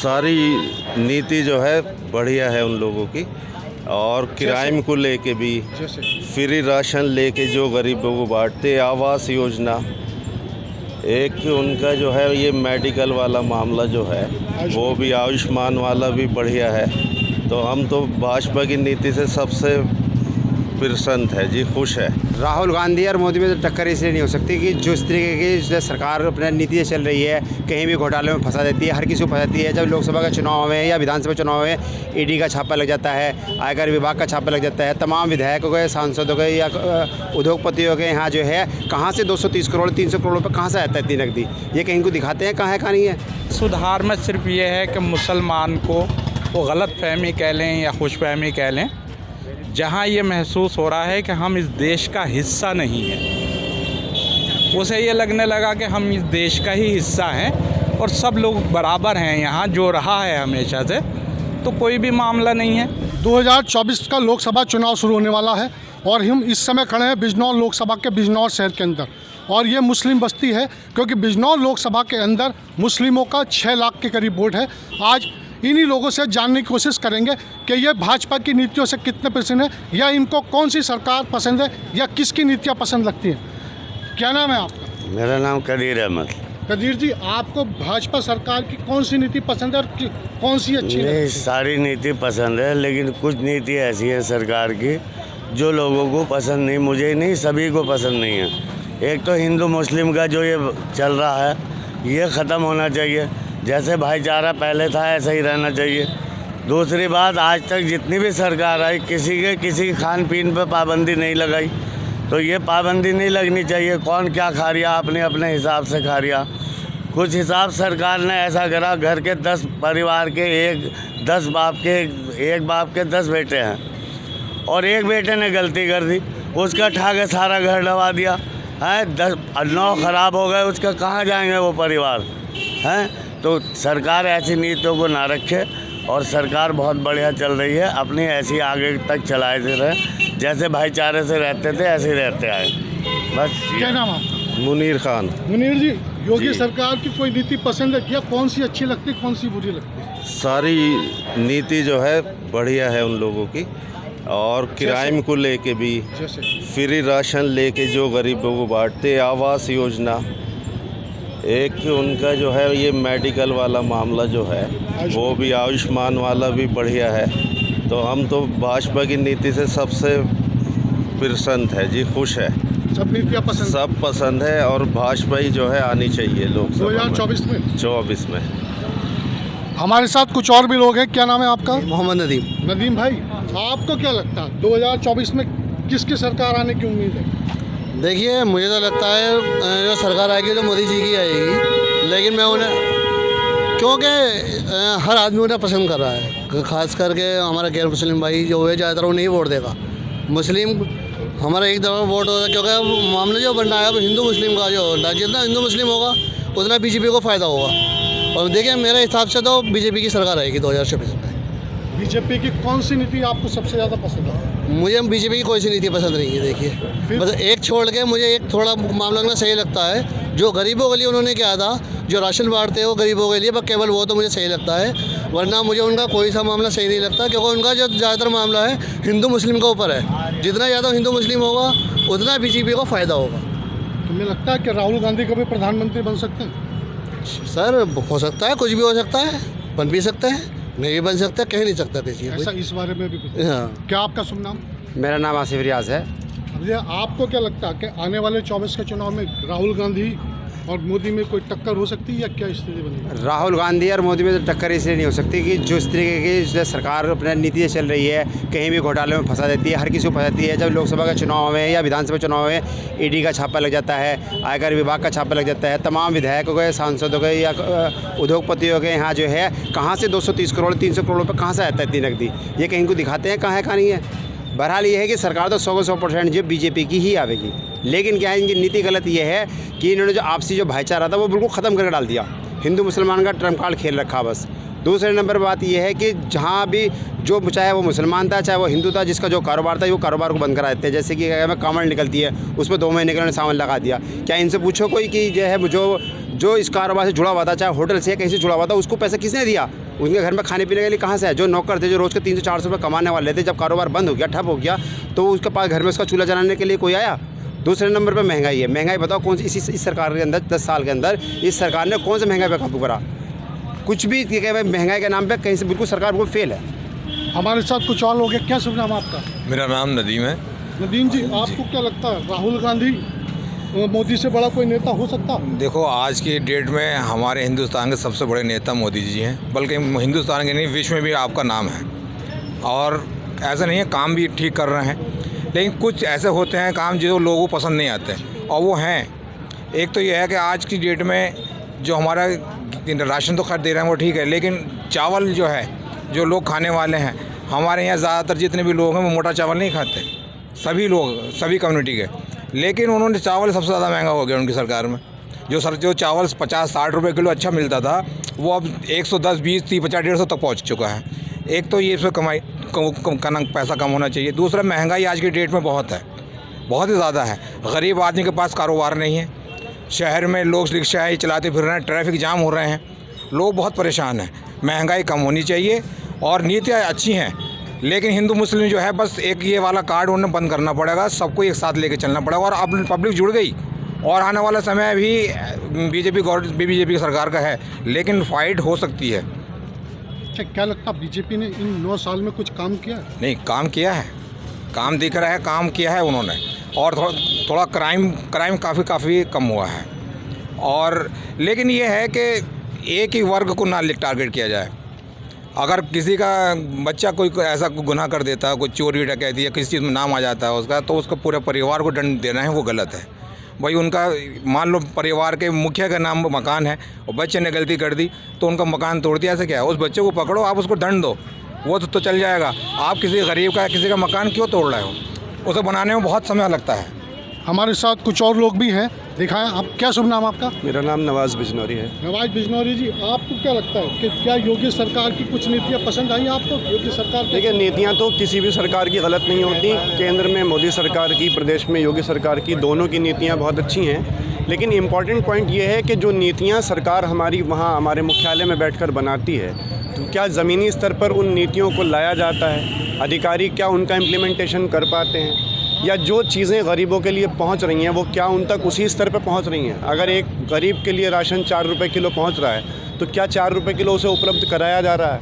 सारी नीति जो है बढ़िया है उन लोगों की, और क्राइम को लेके भी, फ्री राशन लेके जो गरीबों को बांटते, आवास योजना, एक उनका जो है ये मेडिकल वाला मामला जो है वो भी, आयुष्मान वाला भी बढ़िया है। तो हम तो भाजपा की नीति से सबसे प्रसन्न है जी, खुश है। राहुल गांधी और मोदी में तो टक्कर इसलिए नहीं हो सकती कि जो इस तरीके की जो सरकार अपनी नीति चल रही है, कहीं भी घोटाले में फंसा देती है, हर किसी को फंसाती है। जब लोकसभा का चुनाव में या विधानसभा चुनाव में ईडी का छापा लग जाता है, आयकर विभाग का छापा लग जाता है, तमाम विधायकों के, सांसदों के या उद्योगपतियों के यहाँ जो है कहाँ से 230 करोड़ 300 करोड़ रुपये कहाँ से आता है इतनी नकदी, ये कहीं को दिखाते हैं कहाँ है कहाँ नहीं है। सुधार में सिर्फ ये है कि मुसलमान को वो गलत फहमी कह लें या खुशफहमी कह लें, जहाँ ये महसूस हो रहा है कि हम इस देश का हिस्सा नहीं हैं, उसे ये लगने लगा कि हम इस देश का ही हिस्सा हैं और सब लोग बराबर हैं यहाँ, जो रहा है हमेशा से, तो कोई भी मामला नहीं है। 2024 का लोकसभा चुनाव शुरू होने वाला है और हम इस समय खड़े हैं बिजनौर लोकसभा के बिजनौर शहर के अंदर, और ये मुस्लिम बस्ती है क्योंकि बिजनौर लोकसभा के अंदर मुस्लिमों का 6 लाख के करीब वोट है। आज इन्हीं लोगों से जानने की कोशिश करेंगे कि ये भाजपा की नीतियों से कितने प्रसन्न है, या इनको कौन सी सरकार पसंद है, या किसकी नीतियाँ पसंद लगती हैं। क्या नाम है आपका? मेरा नाम कदीर अहमद। कदीर जी, आपको भाजपा सरकार की कौन सी नीति पसंद है और कौन सी अच्छी लगती है? सारी नीति पसंद है, लेकिन कुछ नीति ऐसी है सरकार की जो लोगों को पसंद नहीं, मुझे नहीं, सभी को पसंद नहीं है। एक तो हिंदू मुस्लिम का जो ये चल रहा है, ये ख़त्म होना चाहिए। जैसे भाईचारा पहले था ऐसा ही रहना चाहिए। दूसरी बात, आज तक जितनी भी सरकार आई किसी खान पीन पर पाबंदी नहीं लगाई, तो ये पाबंदी नहीं लगनी चाहिए। कौन क्या खा रिया, अपने अपने हिसाब से खा रिया। कुछ हिसाब सरकार ने ऐसा करा, घर के 10 परिवार के एक 10 बाप के एक बाप के 10 बेटे हैं और एक बेटे ने गलती कर दी, उसका ठा के सारा घर डबा दिया है। 9 ख़राब हो गए, उसका कहाँ जाएंगे वो परिवार हैं। तो सरकार ऐसी नीतियों को ना रखे, और सरकार बहुत बढ़िया चल रही है, अपनी ऐसी आगे तक चलाए दे रहे, जैसे भाईचारे से रहते थे ऐसे ही रहते आए। बस। क्या नाम आपका? मुनीर खान। मुनीर जी, योगी जी। सरकार की कोई नीति पसंद है क्या? कौन सी अच्छी लगती है, कौन सी बुरी लगती है? सारी नीति जो है बढ़िया है उन लोगों की, और क्राइम को लेके भी, जैसे फ्री राशन लेके जो गरीबों को बांटते, आवास योजना, एक उनका जो है ये मेडिकल वाला मामला जो है वो भी, आयुष्मान वाला भी बढ़िया है। तो हम तो भाजपा की नीति से सबसे प्रसन्न है जी, खुश है। सब नीतियाँ पसंद? सब पसंद है, और भाजपा ही जो है आनी चाहिए लोकसभा 2024 में। 24 में। हमारे साथ कुछ और भी लोग हैं। क्या नाम है आपका? मोहम्मद नदीम। नदीम भाई, आपको क्या लगता है 2024 में किसकी सरकार आने की उम्मीद है? देखिए, मुझे तो लगता है जो सरकार आएगी तो मोदी जी की आएगी, लेकिन मैं उन्हें, क्योंकि हर आदमी उन्हें पसंद कर रहा है, ख़ास करके हमारा गैर मुस्लिम भाई जो है ज़्यादातर वो नहीं वोट देगा। मुस्लिम हमारा एक दफ़ा वोट होता है, क्योंकि मामला जो बन रहा है अब हिंदू मुस्लिम का जो होता है, जितना हिंदू मुस्लिम होगा उतना बीजेपी को फ़ायदा होगा। और देखिए, मेरे हिसाब से तो बीजेपी की सरकार आएगी 2024 में। बीजेपी की कौन सी नीति आपको सबसे ज़्यादा पसंद है? मुझे बीजेपी की कोई सी नीति पसंद नहीं है। देखिए, बस एक छोड़ के मुझे एक थोड़ा मामला में सही लगता है, जो गरीबों के लिए उन्होंने किया था, जो राशन बांटते हैं वो गरीबों के लिए, बस केवल वो तो मुझे सही लगता है, वरना मुझे उनका कोई सा मामला सही नहीं लगता, क्योंकि उनका जो ज़्यादातर मामला है हिंदू मुस्लिम के ऊपर है। जितना ज़्यादा हिंदू मुस्लिम होगा उतना बीजेपी को फ़ायदा होगा। तुम्हें लगता है कि राहुल गांधी कभी प्रधानमंत्री बन सकते हैं? सर, हो सकता है, कुछ भी हो सकता है, बन भी सकते हैं, नहीं भी बन सकता, कह नहीं सकता किसी ऐसा इस बारे में भी कुछ? हाँ। क्या आपका शुभ नाम? मेरा नाम आसिफ रियाज है। भैया, आपको क्या लगता है कि आने वाले 24 के चुनाव में राहुल गांधी और मोदी में कोई टक्कर हो सकती है, या क्या स्थिति बनेगी? राहुल गांधी और मोदी में तो टक्कर इसलिए नहीं हो सकती कि जो इस तरीके की जो सरकार अपनी नीति चल रही है, कहीं भी घोटाले में फंसा देती है, हर किसी को फंसाती है। जब लोकसभा का चुनाव में या विधानसभा चुनाव में ईडी का छापा लग जाता है, आयकर विभाग का छापा लग जाता है, तमाम विधायकों के, सांसदों के या उद्योगपतियों के यहाँ जो है कहाँ से 230 करोड़ 300 करोड़ रुपये कहाँ से आता है इतनी नकदी, ये कहीं को दिखाते हैं कहाँ है कहाँ नहीं है। बहरहाल ये है कि सरकार तो 100% जो बीजेपी की ही आवेगी, लेकिन क्या है, इनकी नीति गलत ये है कि इन्होंने जो आपसी जो भाईचारा था वो बिल्कुल ख़त्म करके डाल दिया। हिंदू मुसलमान का ट्रम्प कार्ड खेल रखा बस। दूसरे नंबर बात यह है कि जहाँ भी जो चाहे वो मुसलमान था चाहे वो हिंदू था, जिसका जो कारोबार था वो कारोबार को बंद करा देते हैं। जैसे कि में कमल निकलती है, उसमें 2 महीने के उन्होंने सामान लगा दिया। क्या इनसे पूछो कोई कि जो है जो जो इस कारोबार से जुड़ा हुआ था, चाहे होटल से या कहीं से जुड़ा हुआ था, उसको पैसा किसने दिया? उनके घर में खाने पीने के लिए कहाँ से है? जो नौकर थे, जो रोज़ के 300-400 रुपये कमाने वाले थे, जब कारोबार बंद हो गया, ठप हो गया, तो उसके पास घर में उसका चूल्हा जलाने के लिए कोई आया? दूसरे नंबर पे महंगाई है। महंगाई बताओ कौन सी इस सरकार के अंदर 10 साल के अंदर इस सरकार ने कौन से महंगाई पे काबू करा? कुछ भी महंगाई के नाम पे कहीं से बिल्कुल सरकार बिल्कुल फेल है। हमारे साथ कुछ और लोग हैं। क्या शुभ नाम आपका? मेरा नाम नदीम है। नदीम जी, आपको क्या लगता है राहुल गांधी मोदी से बड़ा कोई नेता हो सकता? देखो, आज की डेट में हमारे हिंदुस्तान के सबसे बड़े नेता मोदी जी हैं, बल्कि हिंदुस्तान के नहीं विश्व में भी आपका नाम है। और ऐसा नहीं है, काम भी ठीक कर रहे हैं, लेकिन कुछ ऐसे होते हैं काम जो लोगों को पसंद नहीं आते, और वो हैं। एक तो ये है कि आज की डेट में जो हमारा राशन तो खैर दे रहे हैं वो ठीक है, लेकिन चावल जो है, जो लोग खाने वाले हैं, हमारे यहाँ ज़्यादातर जितने भी लोग हैं वो मोटा चावल नहीं खाते, सभी लोग, सभी कम्युनिटी के। लेकिन उन्होंने चावल सबसे ज़्यादा महंगा हो गया उनकी सरकार में। जो चावल 50-60 रुपये किलो अच्छा मिलता था, वो अब 110, 20, 30, 50, 150 तक पहुँच चुका है। एक तो ये इसमें कमाई पैसा कम होना चाहिए। दूसरा, महंगाई आज की डेट में बहुत है, बहुत ही ज़्यादा है। गरीब आदमी के पास कारोबार नहीं है। शहर में लोग रिक्शा चलाते फिर रहे हैं, ट्रैफिक जाम हो रहे हैं, लोग बहुत परेशान हैं। महंगाई कम होनी चाहिए और नीतियाँ अच्छी हैं, लेकिन हिंदू मुस्लिम जो है बस एक ये वाला कार्ड उन्हें बंद करना पड़ेगा, सबको एक साथ लेके चलना पड़ेगा। और अब पब्लिक जुड़ गई और आने वाला समय भी बीजेपी सरकार का है, लेकिन फाइट हो सकती है। अच्छा, क्या लगता है बीजेपी ने इन 9 साल में कुछ काम किया है? नहीं, काम किया है, काम दिख रहा है, काम किया है उन्होंने। और थोड़ा क्राइम काफ़ी कम हुआ है। और लेकिन ये है कि एक ही वर्ग को ना टारगेट किया जाए। अगर किसी का बच्चा कोई ऐसा गुनाह कर देता है, कोई चोरी डकैती या किसी चीज़ में नाम आ जाता है उसका, तो उसको पूरे परिवार को दंड देना है, वो गलत है। भाई उनका मान लो परिवार के मुखिया का नाम मकान है और बच्चे ने गलती कर दी तो उनका मकान तोड़ दिया, ऐसे क्या है? उस बच्चे को पकड़ो, आप उसको दंड दो, वो तो चल जाएगा। आप किसी गरीब का किसी का मकान क्यों तोड़ रहे हो? उसे बनाने में बहुत समय लगता है। हमारे साथ कुछ और लोग भी हैं, दिखाएं। आप, क्या शुभ नाम आपका? मेरा नाम नवाज़ बिजनौरी है। नवाज बिजनौरी जी, आपको क्या लगता है कि क्या योगी सरकार की कुछ नीतियाँ पसंद आई आपको? योगी सरकार देखिए, नीतियां तो किसी भी सरकार की गलत नहीं होती। केंद्र में मोदी सरकार की, प्रदेश में योगी सरकार की, दोनों की नीतियां बहुत अच्छी हैं। लेकिन इम्पॉर्टेंट पॉइंट ये है कि जो नीतियां सरकार हमारी वहाँ हमारे मुख्यालय में बैठकर बनाती है, तो क्या ज़मीनी स्तर पर उन नीतियों को लाया जाता है? अधिकारी क्या उनका इम्प्लीमेंटेशन कर पाते हैं? या जो चीज़ें गरीबों के लिए पहुंच रही हैं वो क्या उन तक उसी स्तर पर पहुंच रही हैं? अगर एक गरीब के लिए राशन 4 रुपये किलो पहुंच रहा है, तो क्या 4 रुपये किलो उसे उपलब्ध कराया जा रहा है?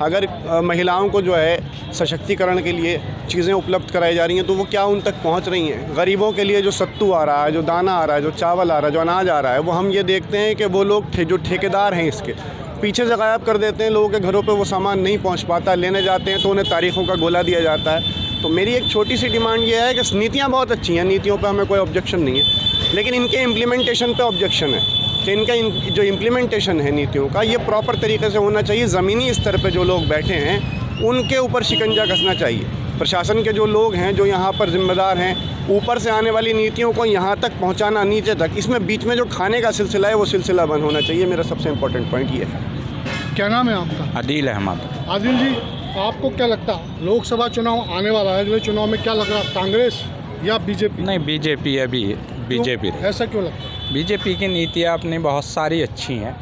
अगर महिलाओं को जो है सशक्तिकरण के लिए चीज़ें उपलब्ध कराई जा रही हैं, तो वो क्या उन तक पहुंच रही हैं? गरीबों के लिए जो सत्तू आ रहा है, जो दाना आ रहा है, जो चावल आ रहा है, जो अनाज आ रहा है, वो हम ये देखते हैं कि वो लोग जो ठेकेदार हैं इसके पीछे से गायब कर देते हैं। लोगों के घरों पे वो सामान नहीं पहुंच पाता, लेने जाते हैं तो उन्हें तारीखों का गोला दिया जाता है। तो मेरी एक छोटी सी डिमांड ये है कि नीतियाँ बहुत अच्छी हैं, नीतियों पे हमें कोई ऑब्जेक्शन नहीं है, लेकिन इनके इम्प्लीमेंटेशन पे ऑब्जेक्शन है कि इनका जो इम्प्लीमेंटेशन है नीतियों का, ये प्रॉपर तरीके से होना चाहिए। ज़मीनी स्तर पे जो लोग बैठे हैं उनके ऊपर शिकंजा कसना चाहिए। प्रशासन के जो लोग हैं, जो यहाँ पर जिम्मेदार हैं, ऊपर से आने वाली नीतियों को यहाँ तक पहुँचाना, नीचे तक, इसमें बीच में जो खाने का सिलसिला है वो सिलसिला बंद होना चाहिए। मेरा सबसे इम्पोर्टेंट पॉइंट ये है। क्या नाम है आपका? आदिल अहमद। आदिल जी, आपको क्या लगता है लोकसभा चुनाव आने वाला है, अगले चुनाव में क्या लग रहा है, कांग्रेस या बीजेपी? नहीं, बीजेपी अभी बीजेपी। ऐसा क्यों लगता है? बीजेपी की नीतियाँ अपनी बहुत सारी अच्छी हैं,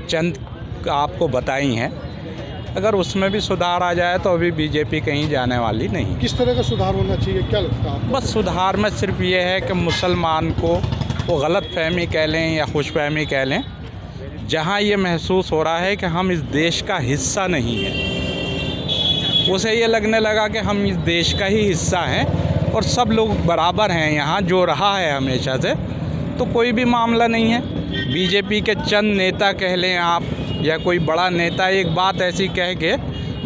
चंद आपको बताई हैं। अगर उसमें भी सुधार आ जाए तो अभी बीजेपी कहीं जाने वाली नहीं। किस तरह का सुधार होना चाहिए, क्या लगता है आपको? बस सुधार में सिर्फ ये है कि मुसलमान को वो गलत फहमी कह लें या खुशफहमी कह लें, जहाँ ये महसूस हो रहा है कि हम इस देश का हिस्सा नहीं हैं, उसे ये लगने लगा कि हम इस देश का ही हिस्सा हैं और सब लोग बराबर हैं यहाँ, जो रहा है हमेशा से। तो कोई भी मामला नहीं है। बीजेपी के चंद नेता कह लें आप, या कोई बड़ा नेता एक बात ऐसी कह के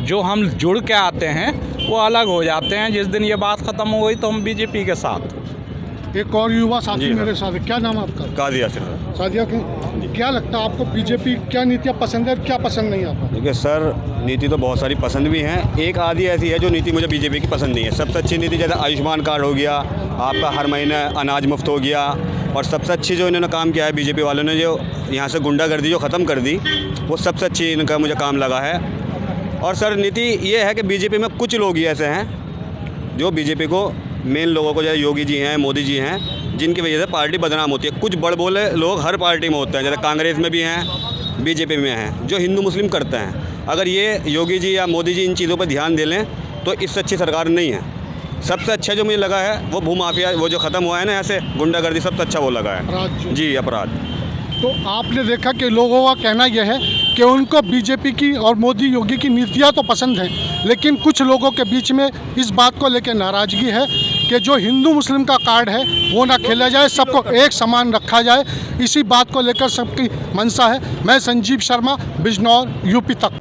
जो हम जुड़ के आते हैं वो अलग हो जाते हैं। जिस दिन ये बात ख़त्म हो गई तो हम बीजेपी के साथ। एक और युवा साथी मेरे साथ है, क्या नाम आपका? कादिया से। सादिया, क्या लगता है आपको बीजेपी क्या नीतियाँ पसंद है, क्या पसंद नहीं आता? देखिए सर, नीति तो बहुत सारी पसंद भी हैं, एक आधी ऐसी है जो नीति मुझे बीजेपी की पसंद नहीं है। सबसे अच्छी नीति जैसे आयुष्मान कार्ड हो गया, आपका हर महीने अनाज मुफ्त हो गया, और सबसे अच्छी जो इन्होंने काम किया है बीजेपी वालों ने, जो यहाँ से गुंडागर्दी जो ख़त्म कर दी, वो सबसे अच्छी इनका मुझे काम लगा है। और सर नीति ये है कि बीजेपी में कुछ लोग ही ऐसे हैं जो बीजेपी को, मेन लोगों को, जैसे योगी जी हैं, मोदी जी हैं, जिनकी वजह से पार्टी बदनाम होती है। कुछ बड़ बोले लोग हर पार्टी में होते हैं, जैसे कांग्रेस में भी हैं, बीजेपी में हैं, जो हिंदू मुस्लिम करते हैं। अगर ये योगी जी या मोदी जी इन चीज़ों पर ध्यान दे लें तो इससे अच्छी सरकार नहीं है। सबसे अच्छा जो मुझे लगा है वो भूमाफिया, वो जो ख़त्म हुआ है ना, ऐसे गुंडागर्दी, सबसे अच्छा वो लगा है जी, अपराध। तो आपने देखा कि लोगों का कहना यह है कि उनको बीजेपी की और मोदी योगी की नीतियां तो पसंद हैं, लेकिन कुछ लोगों के बीच में इस बात को लेकर नाराज़गी है कि जो हिंदू मुस्लिम का कार्ड है वो ना खेला जाए, सबको एक समान रखा जाए। इसी बात को लेकर सबकी मंशा है। मैं संजीव शर्मा, बिजनौर, यूपी तक।